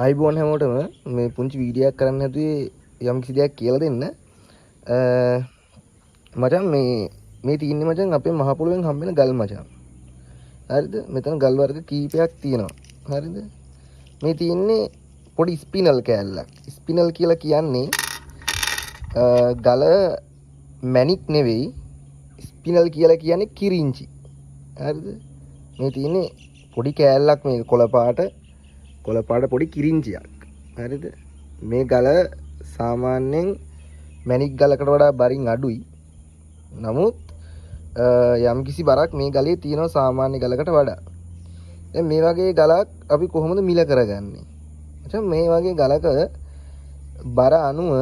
ආයිබෝන් හැමෝටම මේ පුංචි වීඩියෝ එකක් කරන්න හැදුවේ යම් කිසි දෙයක් කියලා දෙන්න. මචං මේ තියෙන්නේ මචං අපේ මහ පොළොවෙන් හම්බෙන ගල් මචං. හරිද? මෙතන ගල් වර්ග කීපයක් තියෙනවා. හරිද? මේ තියෙන්නේ පොඩි ස්පිනල් කෑල්ලක්. ස්පිනල් කියලා කියන්නේ ගල මැණික් නෙවෙයි. ස්පිනල් කියලා කියන්නේ කිරිංචි. හරිද? මේ තියෙන්නේ පොඩි කෑල්ලක් මේ කොළ පාට පොඩි කිරිංචියක්. හරිද? මේ ගල සාමාන්‍යයෙන් මැණික් ගලකට වඩා බරින් අඩුයි. නමුත් යම්කිසි බරක් මේ ගලේ තියෙනවා සාමාන්‍ය ගලකට වඩා. දැන් මේ වගේ ගලක් අපි කොහොමද මිල කරගන්නේ? එතකොට මේ වගේ ගලක බර අනුව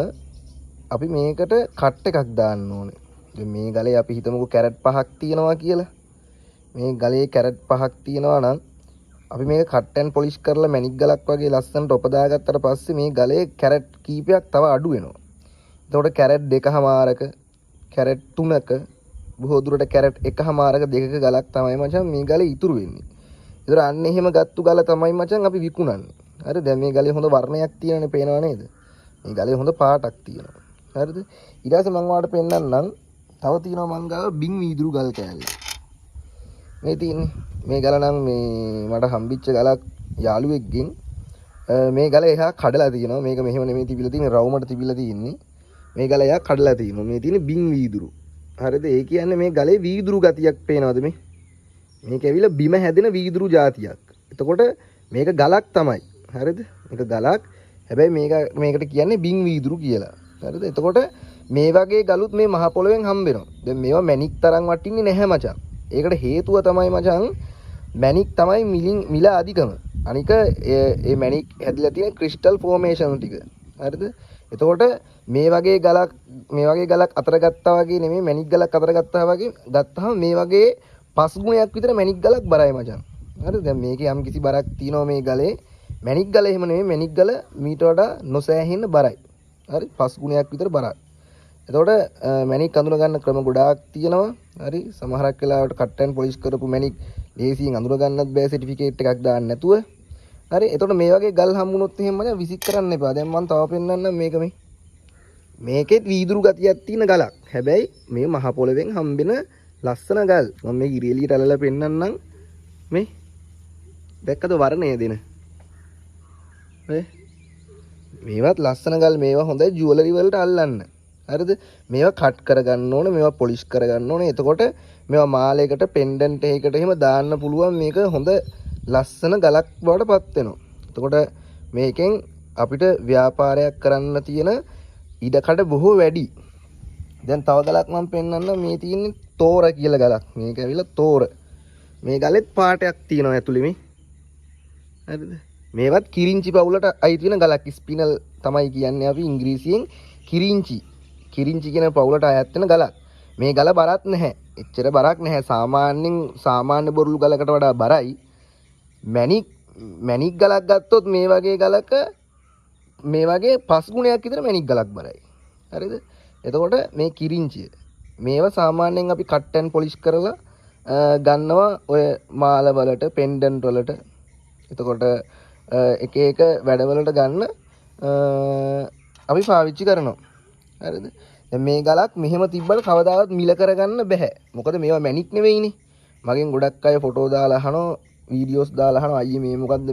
අපි මේකට කට් එකක් දාන්න ඕනේ. දැන් මේ ගලේ අපි හිතමුකෝ කැරට් 5ක් තියෙනවා කියලා. මේ ගලේ කැරට් 5ක් තියෙනවා නම් අපි මේක කට් ඇන් පොලිෂ් කරලා මැණික් ගලක් වගේ ලස්සනට ඔපදාගත්තට පස්සේ මේ ගලේ කැරට් කීපයක් තව අඩු වෙනවා. එතකොට කැරට් 2මාරක කැරට් 3ක බොහෝ දුරට කැරට් 1මාරක 2ක ගලක් තමයි මචං මේ ගලේ ඉතුරු වෙන්නේ. ඒතර අන්න එහෙම ගත්තු ගල තමයි මචං අපි විකුණන්නේ. හරි දැන් මේ ගලේ හොඳ වර්ණයක් තියෙනනේ පේනව නේද? මේ ගලේ හොඳ පාටක් තියෙනවා. හරිද? ඊට පස්සේ මම ඔයාලට පෙන්නන්නම් තව තියෙනවා මං ගාව බින් වීදුරු ගල් කෑල්ල. මේ තියෙන්නේ මේ ගල නම් මේ මට හම්බිච්ච ගලක් යාළුවෙක්ගෙන් මේ ගල එහා කඩලා තියෙනවා. මේක මෙහෙම නෙමෙයි තිබිලා තියෙන්නේ රවුමට තිබිලා තියෙන්නේ. මේ ගල එහා කඩලා තියෙනවා. මේ තියෙන්නේ බින් වීදුරු. හරිද? ඒ කියන්නේ මේ ගලේ වීදුරු ගතියක් පේනවද මේ? මේක ඇවිල්ලා බිම හැදෙන වීදුරු జాතියක්. එතකොට මේක ගලක් තමයි. හරිද? මේක ගලක්. හැබැයි මේකට කියන්නේ බින් වීදුරු කියලා. හරිද? එතකොට මේ වගේ ගලුත් මේ මහ පොළොවෙන් හම්බෙනවා. දැන් මේවා මැණික් තරම් වටින්නේ නැහැ මචං. ඒකට හේතුව තමයි මචං මැණික් තමයි මිල අධිකම. අනික මේ මැණික් හැදිලා තියෙන ක්‍රිස්ටල් ෆෝමේෂන් ටික. හරිද? එතකොට මේ වගේ ගලක් අතර ගත්තා වගේ නෙමෙයි මැණික් ගලක් අතර ගත්තා වගේ ගත්තාම මේ වගේ 5 ගුණයක් විතර මැණික් ගලක් බරයි මචං. හරිද? දැන් මේකේ යම් කිසි බරක් තියෙනවා මේ ගලේ. මැණික් ගල එහෙම නෙමෙයි මැණික් ගල මීට වඩා නොසෑහෙන්න බරයි. හරි? 5 ගුණයක් විතර බරයි. එතකොට මැණික් අඳුන ගන්න ක්‍රම ගොඩාක් තියෙනවා. හරි? සමහරක් වෙලාවට කට් ඇන් පොලිෂ් කරපු මැණික් ලේසියෙන් අඳුන ගන්නත් බෑ සර්ටිෆිකේට් එකක් දාන්න නැතුව. හරි? එතකොට මේ වගේ ගල් හම්බුනොත් එහෙම මචං විසික් කරන්න එපා. දැන් මම තව පෙන්නන්නම් මේක මේ. මේකෙත් වීදුරු ගතියක් තියෙන ගලක්. හැබැයි මේ මහ පොළවෙන් හම්බෙන ලස්සන ගල්. මම මේ ඉරියලියට අල්ලලා පෙන්නන්නම් මේ. දැක්කද වර්ණය දෙන? මේවත් ලස්සන ගල් මේවා හොඳයි ජුවලරි වලට අල්ලන්න. හරිද? මේවා කට් කරගන්න ඕනේ, මේවා පොලිෂ් කරගන්න ඕනේ. එතකොට මේවා මාලයකට පෙන්ඩන්ට් එකකට එහෙම දාන්න පුළුවන්. මේක හොඳ ලස්සන ගලක් බවට පත් වෙනවා. එතකොට මේකෙන් අපිට ව්‍යාපාරයක් කරන්න තියෙන ඉඩකඩ බොහෝ වැඩි. දැන් තව ගලක් මම පෙන්නන්නම්. මේ තියෙන්නේ තෝර කියලා ගලක්. මේක ඇවිල්ලා තෝර. මේ ගලෙත් පාටයක් තියෙනවා ඇතුලේ මේ. හරිද? මේවත් කිරිංචි පවුලට අයිති වෙන ගලක්. ස්පිනල් තමයි කියන්නේ අපි ඉංග්‍රීසියෙන් කිරිංචි. කිරිංචි කියන පවුලට අයත් වෙන ගලක්. මේ ගල බරක් නැහැ. එච්චර බරක් නැහැ. සාමාන්‍ය බොරළු ගලකට වඩා බරයි. මැණික් ගලක් ගත්තොත් මේ වගේ ගලක මේ වගේ 5 ගුණයක් විතර මැණික් ගලක් බරයි. හරිද? එතකොට මේ කිරිංචිය මේවා සාමාන්‍යයෙන් අපි කට් ඇන් පොලිෂ් කරලා ගන්නවා ඔය මාල වලට, පෙන්ඩන්ට් වලට. එතකොට එක එක වැඩවලට ගන්න අපි පාවිච්චි කරනවා. හරිද? දැන් මේ ගලක් මෙහෙම තිබ්බට කවදාවත් මිල කරගන්න බෑ. මොකද මේවා මැණික් නෙවෙයිනේ. මගෙන් ගොඩක් අය ෆොටෝ දාලා අහනවා, වීඩියෝස් දාලා අහනවා අයියේ මේ මොකද්ද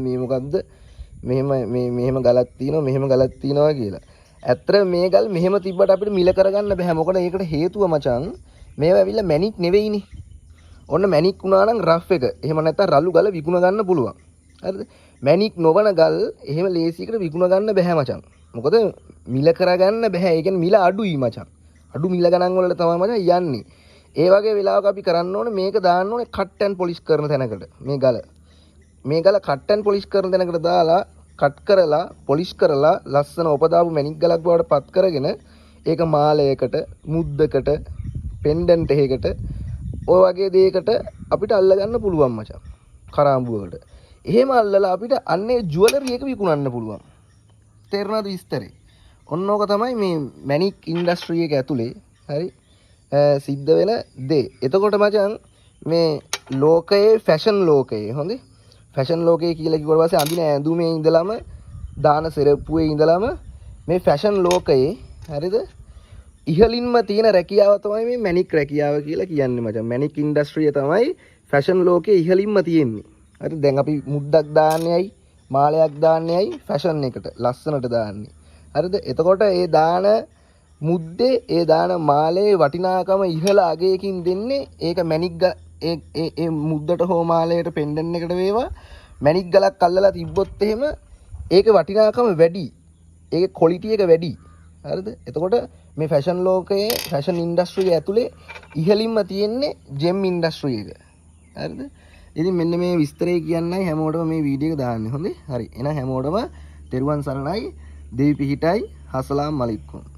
මෙහෙම ගලක් තියෙනවා කියලා. ඇත්තට මේ ගල් මෙහෙම තිබ්බට අපිට මිල කරගන්න බෑ. මොකද ඒකට හේතුව මචං මේවා ඇවිල්ලා මැණික් නෙවෙයිනේ. ඔන්න මැණික් වුණා නම් රෆ් එක. එහෙම නැත්නම් රළු ගල විකුණ ගන්න පුළුවන්. හරිද? මැණික් නොවන ගල් එහෙම ලේසියකට විකුණ ගන්න බෑ මචං. මොකද මිල කරගන්න බෑ. ඒ කියන්නේ මිල අඩුයි මචං. අඩු මිල ගණන් වලට තමයි මචං යන්නේ. ඒ වගේ වෙලාවක අපි කරන්න ඕනේ මේක දාන්න ඕනේ කට් ඇන් පොලිෂ් කරන තැනකට. මේ ගල කට් ඇන් පොලිෂ් කරන තැනකට දාලා කට් කරලා පොලිෂ් කරලා ලස්සන ඔපදාපු මැණික් ගලක් බවට පත් කරගෙන ඒක මාලයකට, මුද්දකට, පෙන්ඩන්ට් එකකට ඔය වගේ දෙයකට අපිට අල්ල ගන්න පුළුවන් මචං. කරාඹුවකට. එහෙම අල්ලලා අපිට අන්නේ ජුවලරි එක විකුණන්න පුළුවන්. තේරුණාද විස්තරේ? ඔන්න ඕක තමයි මේ මැණික් ඉන්ඩස්ට්‍රි එක ඇතුලේ හරි සිද්ධ වෙන දේ. එතකොට මචං මේ ලෝකයේ ෆැෂන් ලෝකයේ හොඳේ ෆැෂන් ලෝකයේ කියලා කිව්වට පස්සේ අඳින ඇඳුමේ ඉඳලම දාන සෙරප්පුවේ ඉඳලම මේ ෆැෂන් ලෝකයේ හරිද ඉහළින්ම තියෙන රැකියාව තමයි මේ මැනික් රැකියාව කියලා කියන්නේ මචං. මැනික් ඉන්ඩස්ට්‍රිය තමයි ෆැෂන් ලෝකයේ ඉහළින්ම තියෙන්නේ. හරි දැන් අපි මුද්දක් දාන්නේයි මාලයක් දාන්නේයි ෆැෂන් එකට ලස්සනට දාන්නේ. හරිද? එතකොට ඒ දාන මුද්දේ ඒ දාන මාලේ වටිනාකම ඉහළ අගයකින් දෙන්නේ ඒක මැනික් ඒ මුද්දට හෝ මාලයට පෙන්ඩන් එකට වේවා මැනික් ගලක් අල්ලලා තිබ්බොත් එහෙම ඒක වටිනාකම වැඩි. ඒක ක්වොලිටි එක වැඩි. හරිද? එතකොට මේ ෆැෂන් ලෝකයේ ෆැෂන් ඉන්ඩස්ට්‍රිය ඇතුලේ ඉහළින්ම තියෙන්නේ ජෙම් ඉන්ඩස්ට්‍රි එක. හරිද? ඉතින් මෙන්න මේ විස්තරය කියන්නයි හැමෝටම මේ වීඩියෝ එක දාන්නේ. හොඳේ? හරි. එහෙනම් හැමෝටම තෙරුවන් සරණයි. දෙවි පිහිටයි. හසලාම් අලයිකුම්.